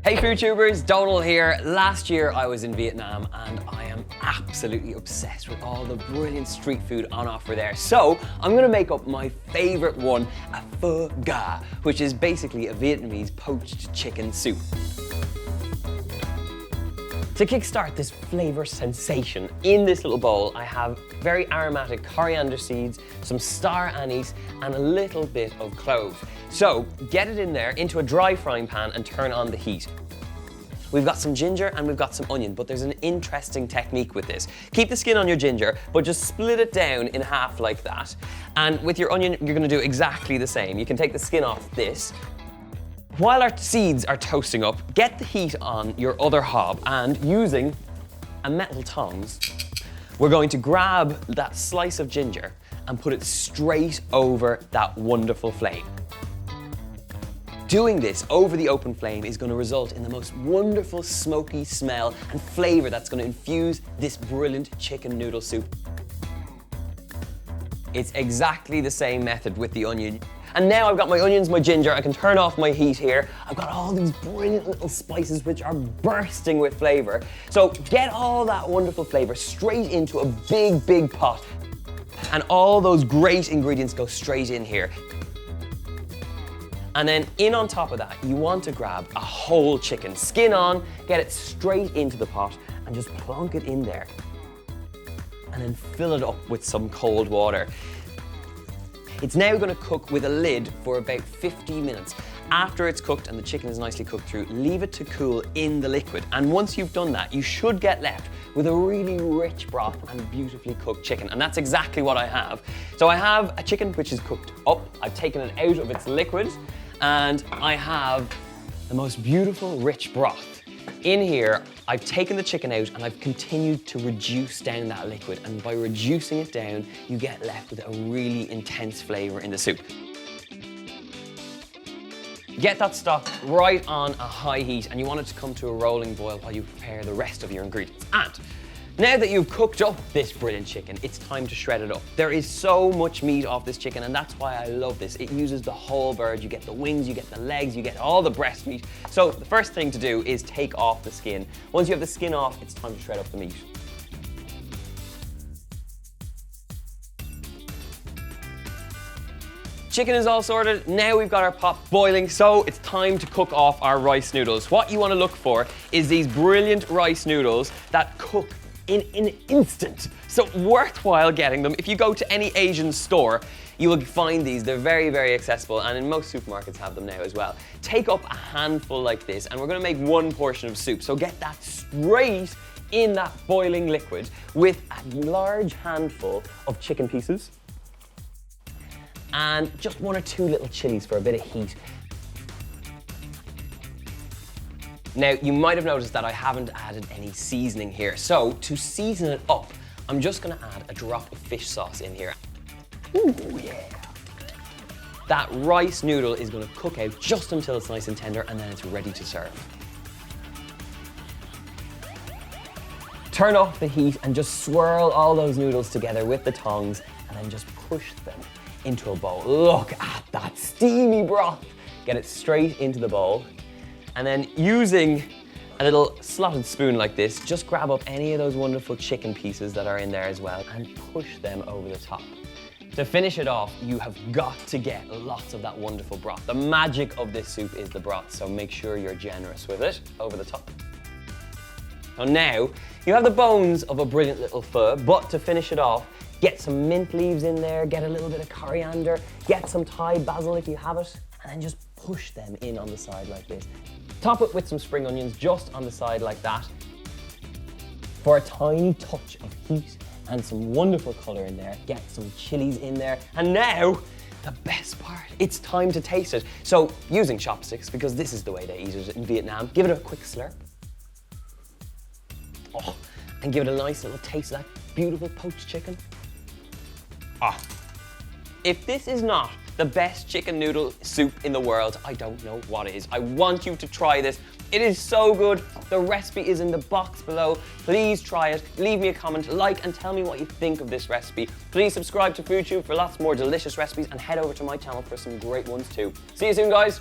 Hey food tubers, Donald here. Last year I was in Vietnam and I am absolutely obsessed with all the brilliant street food on offer there. So I'm gonna make up my favorite one, a pho ga, which is basically a Vietnamese poached chicken soup. To kickstart this flavor sensation, in this little bowl I have very aromatic coriander seeds, some star anise and a little bit of clove. So get it in there into a dry frying pan and turn on the heat. We've got some ginger and we've got some onion, but there's an interesting technique with this. Keep the skin on your ginger, but just split it down in half like that. And with your onion, you're gonna do exactly the same. You can take the skin off this. While our seeds are toasting up, get the heat on your other hob and using a metal tongs, we're going to grab that slice of ginger and put it straight over that wonderful flame. Doing this over the open flame is going to result in the most wonderful smoky smell and flavor that's going to infuse this brilliant chicken noodle soup. It's exactly the same method with the onion. And now I've got my onions, my ginger, I can turn off my heat here. I've got all these brilliant little spices which are bursting with flavor. So get all that wonderful flavor straight into a big, big pot. And all those great ingredients go straight in here. And then in on top of that, you want to grab a whole chicken, skin on, get it straight into the pot and just plonk it in there. And then fill it up with some cold water. It's now going to cook with a lid for about 50 minutes. After it's cooked and the chicken is nicely cooked through, leave it to cool in the liquid. And once you've done that, you should get left with a really rich broth and beautifully cooked chicken. And that's exactly what I have. So I have a chicken which is cooked up. I've taken it out of its liquid and I have the most beautiful rich broth. In here, I've taken the chicken out and I've continued to reduce down that liquid. And by reducing it down, you get left with a really intense flavor in the soup. Get that stock right on a high heat and you want it to come to a rolling boil while you prepare the rest of your ingredients. And now that you've cooked up this brilliant chicken, it's time to shred it up. There is so much meat off this chicken and that's why I love this. It uses the whole bird. You get the wings, you get the legs, you get all the breast meat. So the first thing to do is take off the skin. Once you have the skin off, it's time to shred up the meat. Chicken is all sorted. Now we've got our pot boiling, so it's time to cook off our rice noodles. What you want to look for is these brilliant rice noodles that cook in an instant. So worthwhile getting them. If you go to any Asian store, you will find these. They're very, very accessible and in most supermarkets have them now as well. Take up a handful like this and we're gonna make one portion of soup. So get that straight in that boiling liquid with a large handful of chicken pieces and just 1 or 2 little chilies for a bit of heat. Now, you might have noticed that I haven't added any seasoning here. So, to season it up, I'm just gonna add a drop of fish sauce in here. Ooh, yeah. That rice noodle is gonna cook out just until it's nice and tender and then it's ready to serve. Turn off the heat and just swirl all those noodles together with the tongs and then just push them into a bowl. Look at that steamy broth. Get it straight into the bowl. And then using a little slotted spoon like this, just grab up any of those wonderful chicken pieces that are in there as well and push them over the top. To finish it off, you have got to get lots of that wonderful broth. The magic of this soup is the broth, so make sure you're generous with it over the top. So now, you have the bones of a brilliant little pho, but to finish it off, get some mint leaves in there, get a little bit of coriander, get some Thai basil if you have it, and then just push them in on the side like this. Top it with some spring onions just on the side like that for a tiny touch of heat and some wonderful color in there. Get some chilies in there. And now, the best part, it's time to taste it. So using chopsticks, because this is the way they eat it in Vietnam, give it a quick slurp. Oh, and give it a nice little taste of that beautiful poached chicken. Ah, if this is not the best chicken noodle soup in the world, I don't know what is. I want you to try this. It is so good. The recipe is in the box below. Please try it. Leave me a comment, like, and tell me what you think of this recipe. Please subscribe to FoodTube for lots more delicious recipes and head over to my channel for some great ones too. See you soon, guys.